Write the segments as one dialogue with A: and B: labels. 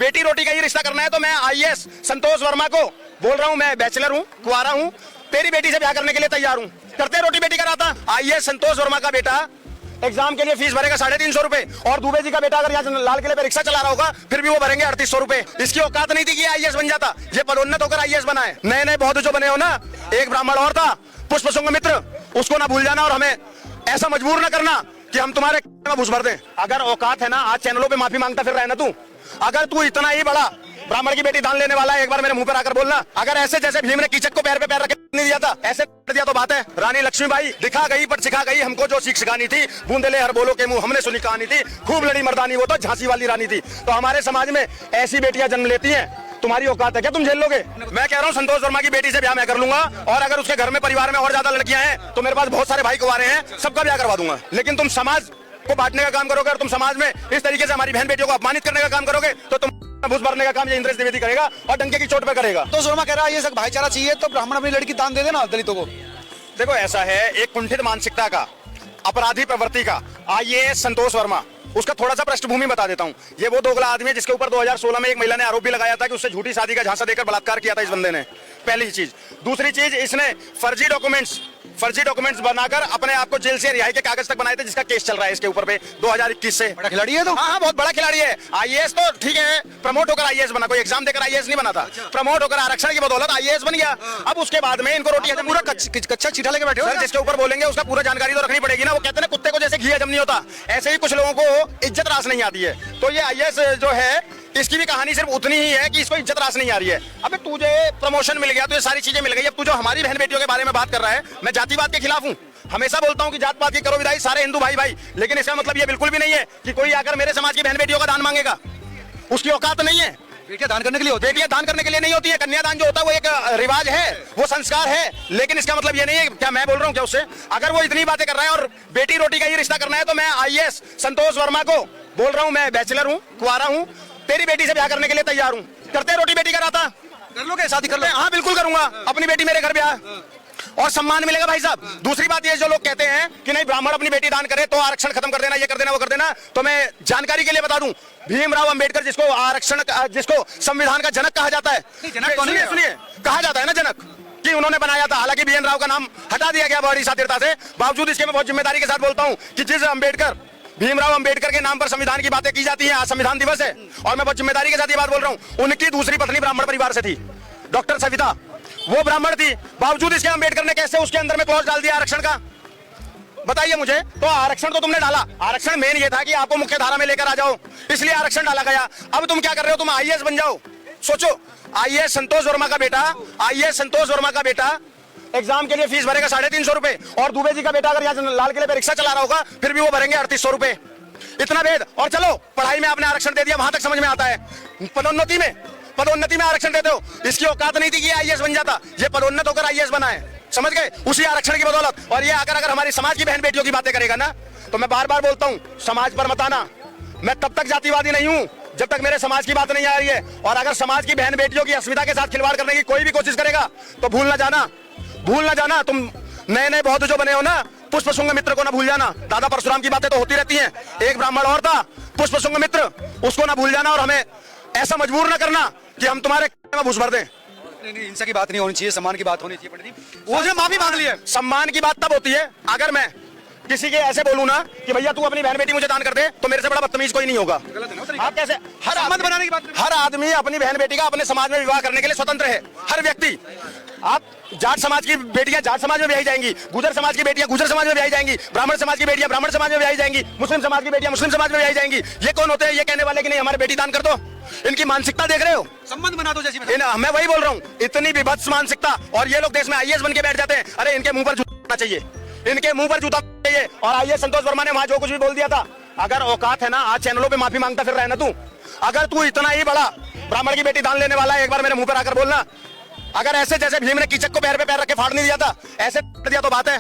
A: बेटी रोटी का ही रिश्ता करना है तो मैं आईएएस संतोष वर्मा को बोल रहा हूं, मैं बैचलर हूं, कुंवारा हूं, तेरी बेटी से ब्याह करने के लिए तैयार हूं। करते रोटी बेटी का नाता। आईएएस संतोष वर्मा का बेटा एग्जाम के लिए फीस भरेगा 350 रुपए, और दुबे जी का बेटा अगर यहाँ लाल किले पे रिक्शा चला रहा होगा फिर भी वो भरेंगे 3800 रुपए। इसकी औकात नहीं थी कि आईएएस बन जाता, ये पदोन्नत होकर आईएएस बना है। नए नए बौद्ध जो बने हो ना, एक ब्राह्मण और था पुष्पशुंग मित्र, उसको ना भूल जाना और हमें ऐसा मजबूर ना करना कि हम तुम्हारे में घुस भर दें। अगर औकात है ना, आज चैनलों पे माफी मांगता फिर रहा है ना तू। अगर तू इतना ही बड़ा ब्राह्मण की बेटी दान लेने वाला है, एक बार मेरे मुंह पर आकर बोलना। अगर ऐसे जैसे भीम ने कीचक को पैर पे पैर रख नहीं दिया था, ऐसे दिया तो बात है। रानी लक्ष्मीबाई दिखा गई पर सिखा गई हमको जो सीख सिखानी थी। बूंदेले हर बोलो के मुंह हमने सुनी कहानी थी, खूब लड़ी मर्दानी वो तो झांसी वाली रानी थी। तो हमारे समाज में ऐसी बेटियां जन्म लेती हैं, तुम्हारी औकात है क्या, तुम झेल लोगे? मैं कह रहा हूँ संतोष वर्मा की बेटी से ब्याह मैं कर लूंगा, और अगर उसके घर में परिवार में और ज्यादा लड़कियां हैं तो मेरे पास बहुत सारे भाई कुंवारे हैं, सबका ब्याह करवा दूंगा। लेकिन तुम समाज को बांटने का काम करोगे और तुम समाज में इस तरीके से हमारी बहन बेटियों को अपमानित करने का काम करोगे तो तुम घुस भरने का काम ये इंद्रेश द्विवेदी करेगा और डंके की चोट पे करेगा।
B: तो वर्मा कह रहा है ये सब भाईचारा चाहिए तो ब्राह्मण अपनी लड़की दान दे देना दलितों को।
A: देखो ऐसा है, एक कुंठित मानसिकता का, अपराधी प्रवृत्ति का आईएएस संतोष वर्मा, उसका थोड़ा सा पृष्ठभूमि बता देता हूं। ये वो दोगला आदमी है जिसके ऊपर 2016 में एक महिला ने आरोप भी लगाया था कि उससे झूठी शादी का झांसा देकर बलात्कार किया था इस बंदे ने। पहली चीज। दूसरी चीज, इसने फर्जी डॉक्यूमेंट्स बनाकर अपने आप को जेल से रिहाई के कागज तक बनाए थे, जिसका केस चल रहा है इसके ऊपर पे 2021 से।
B: बड़ा खिलाड़ी है तो।
A: हाँ, बहुत बड़ा खिलाड़ी है। आईएएस तो ठीक है, प्रमोट होकर आईएएस बना, कोई एग्जाम देकर आईएएस नहीं बना था। प्रमोट होकर आरक्षण की बदौलत आईएएस बन गया। अब उसके बाद में इनको रोटी
B: पूरा कच्चा चीटा लेके बैठे हो।
A: जिसके ऊपर बोलेंगे उसका पूरा जानकारी तो रखनी पड़ेगी ना। वो कहते हैं कुत्ते को जैसे घी हजम नहीं होता, ऐसे ही कुछ लोगों को इज्जत रास नहीं आती है। तो ये आईएएस जो है इसकी भी कहानी सिर्फ उतनी ही है कि इसको इज्जत रास नहीं आ रही है। अबे तुझे प्रमोशन मिल गया, तुझे सारी चीजें मिल गई, अब तू जो हमारी बहन बेटियों के बारे में बात कर रहा है, मैं जातिवाद के खिलाफ हूँ। हमेशा बोलता हूँ कि जात पात की करो विदाई, सारे हिंदू भाई भाई, लेकिन इसका मतलब ये बिल्कुल भी नहीं है कि कोई आकर मेरे समाज की बहन बेटियों का दान मांगेगा। उसकी औकात नहीं है।
B: बेटियां दान करने के लिए होती है।
A: बेटियां दान करने के लिए नहीं होती है। कन्यादान जो होता है वो एक रिवाज है, वो संस्कार है, लेकिन इसका मतलब ये नहीं है। क्या मैं बोल रहा हूँ क्या उससे? अगर वो इतनी बातें कर रहा है और बेटी रोटी का ही रिश्ता करना है तो मैं आईएएस संतोष वर्मा को बोल रहा हूँ, मैं बैचलर हूँ, कुंवारा हूँ, तेरी बेटी से ब्याह करने के लिए तैयार हूँ। करते रोटी बेटी का नाता।
B: कर लोगे शादी? कर लो।
A: हाँ बिल्कुल करूंगा, अपनी बेटी मेरे घर ब्याह, और सम्मान मिलेगा भाई साहब। दूसरी बात ये, जो लोग कहते हैं कि नहीं ब्राह्मण अपनी बेटी दान करे तो आरक्षण खत्म कर देना, ये कर देना, वो कर देना, तो मैं जानकारी के लिए बता दूं, भीमराव अंबेडकर जिसको आरक्षण, जिसको संविधान का जनक कहा जाता है, सुनिए, कहा जाता है ना जनक, कि उन्होंने बनाया था। हालांकि बीएन राव का नाम हटा दिया गया बड़ी साथिरता से, बावजूद इसके मैं बहुत जिम्मेदारी के साथ बोलता हूं कि जिस अंबेडकर, भीमराव अंबेडकर के नाम पर संविधान की बातें की जाती हैं, आज संविधान दिवस है और मैं बहुत जिम्मेदारी के साथ ये बात बोल रहा हूं, उनकी दूसरी पत्नी ब्राह्मण परिवार से थी, डॉक्टर सविता, वो ब्राह्मण थी। बावजूद इसके अंबेडकर ने कैसे उसके अंदर में क्लॉज डाल दिया आरक्षण का, बताइए मुझे। तो आरक्षण तो तुमने डाला, आरक्षण मेन ये था कि आपको मुख्य धारा में लेकर आ जाओ, इसलिए आरक्षण डाला गया। अब तुम क्या कर रहे हो, तुम आईएएस बन जाओ। सोचो, आईएएस संतोष वर्मा का बेटा, आईएएस संतोष वर्मा का बेटा एग्जाम के लिए फीस भरेगा 350 रुपए, और दुबे जी का बेटा अगर यहाँ लाल किले पे रिक्शा चला रहा होगा फिर भी वो भरेंगे 3800 रुपए। इतना भेद। और चलो पढ़ाई में आपने आरक्षण दे दिया, वहां तक समझ में आता है। पदोन्नति में आरक्षण देते हो, इसकी औकात नहीं थी कि आईएएस बन जाता, ये पदोन्नत होकर आईएएस बना है, समझ गए, उसी आरक्षण की बदौलत। और ये आकर अगर हमारी समाज की बहन बेटियों की बातें करेगा ना, तो मैं बार बार बोलता हूँ, समाज पर मत आना। मैं तब तक जातिवादी नहीं हूँ जब तक मेरे समाज की बात नहीं आ रही है। और अगर समाज की बहन बेटियों की अस्मिता के साथ खिलवाड़ करने की कोई भी कोशिश करेगा तो भूल ना जाना, तुम नए नए बौद्ध जो बने हो ना, पुष्पशुंग मित्र को ना भूल जाना। दादा परशुराम की बातें तो होती रहती हैं, एक ब्राह्मण और था पुष्पशुंग मित्र, उसको ना भूल जाना और हमें ऐसा मजबूर ना करना कि हम तुम्हारे में घुस भर दें।
B: नहीं, हिंसा की बात नहीं होनी चाहिए, सम्मान की बात होनी चाहिए। पंडित जी, वो जो माफी मांग ली है,
A: सम्मान की बात तब होती है अगर मैं किसी के ऐसे बोलूं ना कि भैया तू अपनी बहन बेटी मुझे दान कर दे, तो मेरे से बड़ा बदतमीज कोई नहीं होगा। आप कैसे, हर आदमी अपनी बहन बेटी का अपने समाज में विवाह करने के लिए स्वतंत्र है, हर व्यक्ति। आप जाट समाज की बेटियां जाट समाज में ब्याही जाएंगी, गुजर समाज की बेटियां गुजर समाज में ब्याही जाएंगी, ब्राह्मण समाज की बेटियां ब्राह्मण समाज में ब्याही जाएंगी, मुस्लिम समाज की बेटियां मुस्लिम समाज में ब्याही जाएंगी। ये कौन होते हैं ये कहने वाले कि नहीं हमारे बेटी दान कर दो? इनकी मानसिकता देख रहे हो,
B: संबंध बना दो जैसी।
A: मैं वही बोल रहा हूँ, इतनी विभत्स मानसिकता, और ये लोग देश में आईएएस बन के बैठ जाते हैं। अरे इनके मुंह पर जूता चाहिए, इनके मुंह पर जूता चाहिए। और आईएएस संतोष वर्मा ने वहां जो कुछ भी बोल दिया था, अगर औकात है ना, आज चैनलों पे माफी मांगता फिर रहा है ना तू। अगर तू इतना ही बड़ा ब्राह्मण की बेटी दान लेने वाला है, एक बार मेरे मुंह पर आकर बोलना। अगर ऐसे जैसे भीम ने कीचक को पैर पे पैर रख के फाड़ नहीं दिया था, ऐसे दिया तो बात है,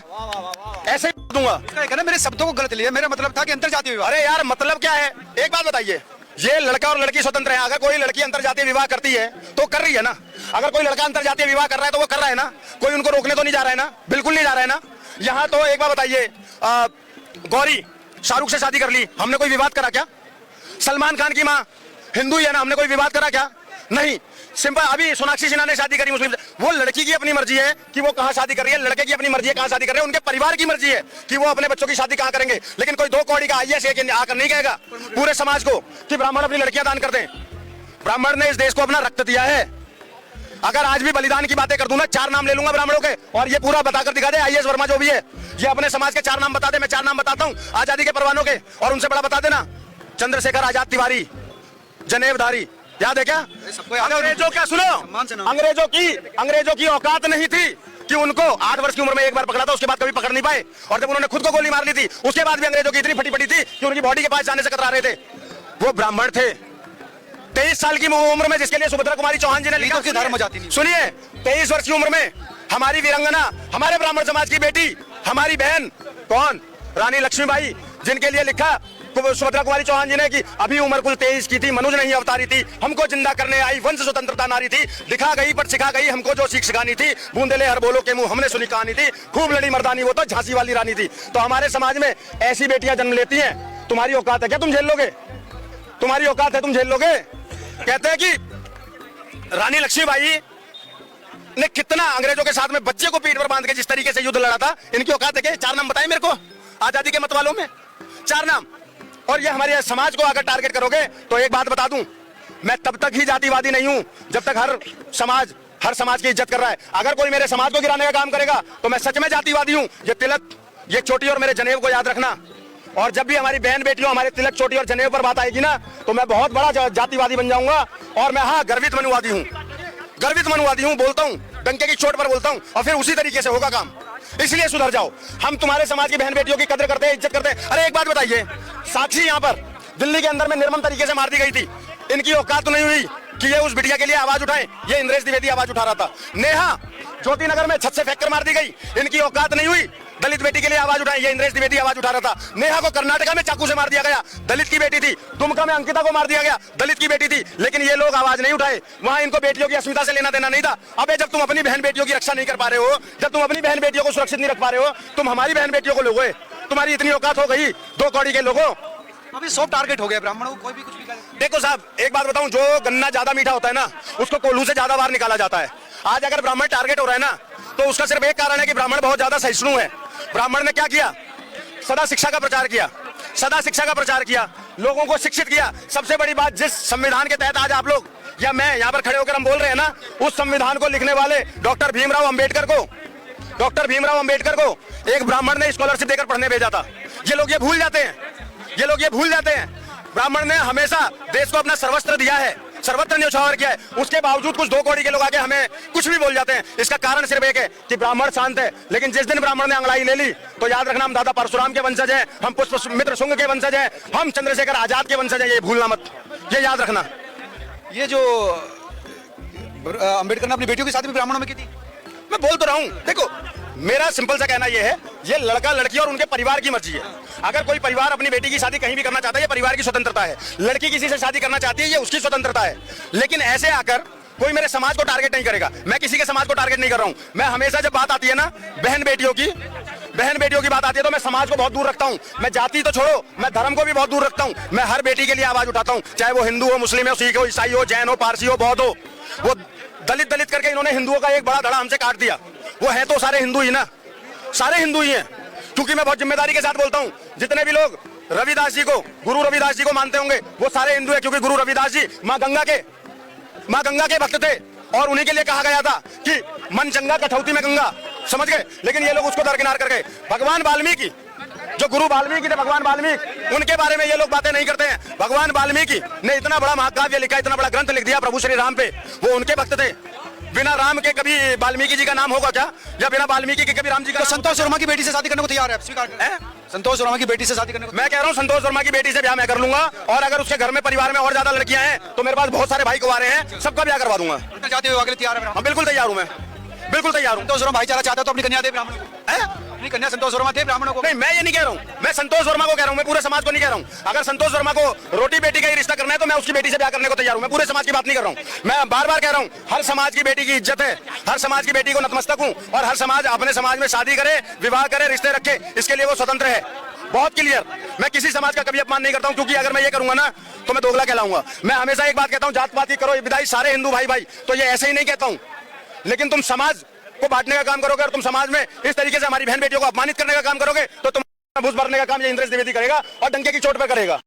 A: ऐसे ही दूंगा।
B: मेरे शब्दों को गलत लिया, मेरा मतलब था कि अंतरजातीय विवाह।
A: अरे यार मतलब क्या है, एक बात बताइए, ये लड़का और लड़की स्वतंत्र है। अगर कोई लड़की अंतरजातीय विवाह करती है तो कर रही है ना, अगर कोई लड़का अंतरजातीय विवाह कर रहा है तो वो कर रहा है ना, कोई उनको रोकने तो नहीं जा रहा है ना, बिल्कुल नहीं जा रहा है ना। यहाँ तो एक बार बताइए, गौरी शाहरुख से शादी कर ली, हमने कोई विवाद करा क्या? सलमान खान की माँ हिंदू ही है ना, हमने कोई विवाद करा क्या? नहीं। सिंपल, अभी सोनाक्षी सिन्हा ने शादी करी मुस्लिम, वो लड़की की अपनी मर्जी है कि वो कहां शादी कर रही है, लड़के की अपनी मर्जी है कहां शादी कर रहे हैं, उनके परिवार की मर्जी है कि वो अपने बच्चों की शादी कहां करेंगे। लेकिन कोई 2 कौड़ी का आईएएस आकर नहीं कहेगा पूरे समाज को कि ब्राह्मण अपनी लड़कियां दान कर दें। ब्राह्मण ने इस देश को अपना रक्त दिया है। अगर आज भी बलिदान की बातें कर दूं ना, 4 नाम ले लूंगा ब्राह्मणों के और ये पूरा बताकर दिखा दे, आईएएस वर्मा जो भी है, ये अपने समाज के 4 नाम बता दे। मैं 4 नाम बताता हूं आजादी के परवानों के, और उनसे बड़ा बता देना, चंद्रशेखर आजाद तिवारी, जनेवधारी, याद है क्या? अंग्रेजों क्या सुनो, अंग्रेजों की औकात नहीं थी कि उनको 8 वर्ष की उम्र में एक बार पकड़ा था, उसके बाद कभी पकड़ नहीं पाए। और जब उन्होंने खुद को गोली मार ली थी, उसके बाद भी अंग्रेजों की इतनी फटी पड़ी थी कि उनकी बॉडी के पास जाने से कतरा रहे थे। वो ब्राह्मण थे। 23 साल की उम्र में जिसके लिए सुभद्रा कुमारी चौहान जी ने लिखा,
B: धर्म जाति नहीं।
A: सुनिए, 23 वर्ष की उम्र में हमारी वीरंगना, हमारे ब्राह्मण समाज की बेटी, हमारी बहन, कौन? रानी लक्ष्मीबाई, जिनके लिए लिखा सुभद्रा कुमारी चौहान जी ने कि अभी उम्र कुल 23 की थी, मनुज नहीं अवतारी थी, हमको जिंदा करने आई वंश स्वतंत्रता नारी थी, दिखा गई पर सिखा गई हमको जो सीख सिखानी थी, बूंदे ले हर बोलो के मुंह हमने सुनी कहानी थी, खूब लड़ी मर्दानी वो तो झांसी वाली रानी थी। तो हमारे समाज में ऐसी बेटियां जन्म लेती हैं, तुम्हारी औकात है क्या? तुम झेल लोगे? तुम्हारी औकात है, तुम झेल लोगे? कहते हैं कि रानी लक्ष्मीबाई ने कितना अंग्रेजों के साथ में बच्चे को पीठ पर बांध के जिस तरीके से युद्ध लड़ा था, इनकी औकात है क्या? 4 नाम बताएं मेरे को आजादी के मत वालों में, 4 नाम। और ये हमारे समाज को अगर टारगेट करोगे तो एक बात बता दूं, मैं तब तक ही जातिवादी नहीं हूं जब तक हर समाज की इज्जत कर रहा है। अगर कोई मेरे समाज को गिराने का काम करेगा तो मैं सच में जातिवादी हूं। ये तिलक, ये चोटी और मेरे जनेब को याद रखना। और जब भी हमारी बहन बेटियों, हमारे तिलक, चोटी और जनेब पर बात आएगी ना, तो मैं बहुत बड़ा जातिवादी बन जाऊंगा। और मैं गर्वित मनुवादी हूं, बोलता हूं, डंके की चोट पर बोलता हूं, और फिर उसी तरीके से होगा काम। इसलिए सुधर जाओ। हम तुम्हारे समाज की बहन बेटियों की कदर करते हैं, इज्जत करते हैं। अरे एक बात बताइए, साक्षी यहाँ पर दिल्ली के अंदर में निर्मम तरीके से मार दी गई थी, इनकी औकात तो नहीं हुई कि ये उस बिटिया के लिए आवाज उठाए? ये इंद्रेश द्विवेदी आवाज उठा रहा था। नेहा ज्योति नगर में छत से फेंक कर मार दी गई, इनकी औकात नहीं हुई दलित बेटी के लिए आवाज उठाए? ये इंद्रेश द्विवेदी आवाज उठा रहा था। नेहा को कर्नाटका में चाकू से मार दिया गया, दलित की बेटी थी। दुमका में अंकिता को मार दिया गया, दलित की बेटी थी। लेकिन ये लोग आवाज नहीं उठाए, वहां इनको बेटियों की अस्मिता से लेना देना नहीं था। अबे जब तुम अपनी बहन बेटियों की रक्षा नहीं कर पा रहे हो, जब तुम अपनी बहन बेटियों को सुरक्षित नहीं रख पा रहे हो, तुम हमारी बहन बेटियों को लोगे? तुम्हारी इतनी औकात हो गई 2 कौड़ी के लोगों?
B: अभी सब टारगेट हो गया ब्राह्मणों को, कोई भी कुछ भी करे।
A: देखो साहब, एक बात बताऊं, जो गन्ना ज्यादा मीठा होता है ना, उसको कोल्हू से ज्यादा बाहर निकाला जाता है। आज अगर ब्राह्मण टारगेट हो रहा है ना, तो उसका सिर्फ एक कारण है कि ब्राह्मण बहुत ज्यादा सहिष्णु है। ब्राह्मण ने क्या किया? सदा शिक्षा का प्रचार किया, सदा शिक्षा का प्रचार किया, लोगों को शिक्षित किया। सबसे बड़ी बात, जिस संविधान के तहत आज आप लोग या मैं यहाँ पर खड़े होकर हम बोल रहे हैं ना, उस संविधान को लिखने वाले डॉक्टर भीमराव अंबेडकर को एक ब्राह्मण ने स्कॉलरशिप देकर पढ़ने भेजा था। ये लोग ये भूल जाते हैं। ब्राह्मण ने हमेशा देश को अपना सर्वस्त्र दिया है, सर्वत्र न्यौछावर किया है। उसके बावजूद कुछ 2 कौड़ी के लोग आके हमें कुछ भी बोल जाते हैं। इसका कारण सिर्फ एक है कि ब्राह्मण शांत है। लेकिन जिस दिन ब्राह्मण ने अंगड़ाई ले ली, तो याद रखना, हम दादा परशुराम के वंशज हैं, हम पुष्पमित्र शुंग के वंशज हैं, हम चंद्रशेखर आजाद के वंशज हैं। ये भूलना मत, ये याद रखना।
B: ये जो अंबेडकर ने अपनी बेटियों की शादी भी ब्राह्मणों में की थी,
A: मैं बोल तो रहा हूं। देखो, मेरा सिंपल सा कहना यह है, ये लड़का लड़की और उनके परिवार की मर्जी है। अगर कोई परिवार अपनी बेटी की शादी कहीं भी करना चाहता है, ये परिवार की स्वतंत्रता है। लड़की किसी से शादी करना चाहती है, ये उसकी स्वतंत्रता है। लेकिन ऐसे आकर कोई मेरे समाज को टारगेट नहीं करेगा। मैं किसी के समाज को टारगेट नहीं कर रहा हूं। मैं हमेशा जब बात आती है ना बहन बेटियों की बात आती है, तो मैं समाज को बहुत दूर रखता हूं। मैं जाति तो छोड़ो, मैं धर्म को भी बहुत दूर रखता हूं। मैं हर बेटी के लिए आवाज उठाता हूं, चाहे वो हिंदू हो, मुस्लिम हो, सिख हो, ईसाई हो, जैन हो, पारसी हो, बौद्ध हो। वो दलित करके इन्होंने हिंदुओं का एक बड़ा धड़ा हमसे काट दिया। वो है तो सारे हिंदू ही ना, सारे हिंदू ही हैं। क्योंकि मैं बहुत जिम्मेदारी के साथ बोलता हूं, जितने भी लोग रविदास जी को, गुरु रविदास जी को मानते होंगे, वो सारे हिंदू है। क्योंकि गुरु रविदास जी माँ गंगा के भक्त थे, और उन्हीं के लिए कहा गया था कि मन चंगा कठौती में गंगा, समझ गए? लेकिन ये लोग उसको दरकिनार कर गए। भगवान वाल्मीकि, जो गुरु वाल्मीकि थे, भगवान वाल्मीकि, उनके बारे में ये लोग बातें नहीं करते हैं। भगवान वाल्मीकि ने इतना बड़ा महाकाव्य लिखा, इतना बड़ा ग्रंथ लिख दिया प्रभु श्री राम पे, वो उनके भक्त थे। बिना राम के कभी वाल्मीकि जी का नाम होगा क्या? या बिना वाल्मीकि के कभी राम जी का?
B: तो संतोष वर्मा की बेटी से शादी करने को तैयार है, स्वीकार है? संतोष वर्मा की बेटी से शादी करने को
A: मैं कह रहा हूँ, संतोष वर्मा की बेटी से ब्याह मैं कर लूंगा। और अगर उसके घर में परिवार में और ज्यादा लड़कियां हैं, तो मेरे पास बहुत सारे भाई कुंवारे हैं, सबका ब्याह करवा दूंगा।
B: जाते हुए आगे तैयार है?
A: बिल्कुल तैयार हूँ, मैं बिल्कुल तैयार हूँ।
B: संतोष वर्मा भाईचारा चाहता तो अपनी कन्या दे ब्राह्मणों को, अपनी कन्या संतोष वर्मा दे ब्राह्मणों को।
A: नहीं, मैं ये नहीं कह रहा हूँ, मैं संतोष वर्मा को कह रहा हूँ, मैं पूरे समाज को नहीं कह रहा हूँ। अगर संतोष वर्मा को रोटी बेटी का ही रिश्ता करना है, तो मैं उसकी बेटी से ब्याह करने को तैयार हूँ। मैं पूरे समाज की बात नहीं कर रहा हूँ। मैं बार बार कह रहा हूँ, हर समाज की बेटी की इज्जत है, हर समाज की बेटी को नतमस्तक हूँ, और हर समाज अपने समाज में शादी करे, विवाह करे, रिश्ते रखे, इसके लिए वो स्वतंत्र है। बहुत क्लियर। मैं किसी समाज का कभी अपमान नहीं करता हूं, क्योंकि अगर मैं ये करूंगा ना तो मैं दोगला कहलाऊंगा। मैं हमेशा एक बात कहता हूं, जात पात की करो विदाई, सारे हिंदू भाई भाई, तो ये ऐसे ही नहीं कहता हूं। लेकिन तुम समाज को बांटने का काम करोगे और तुम समाज में इस तरीके से हमारी बहन बेटियों को अपमानित करने का काम करोगे तो तुम भूस भरने का काम ये इंद्रेश द्विवेदी करेगा और डंके की चोट पर करेगा।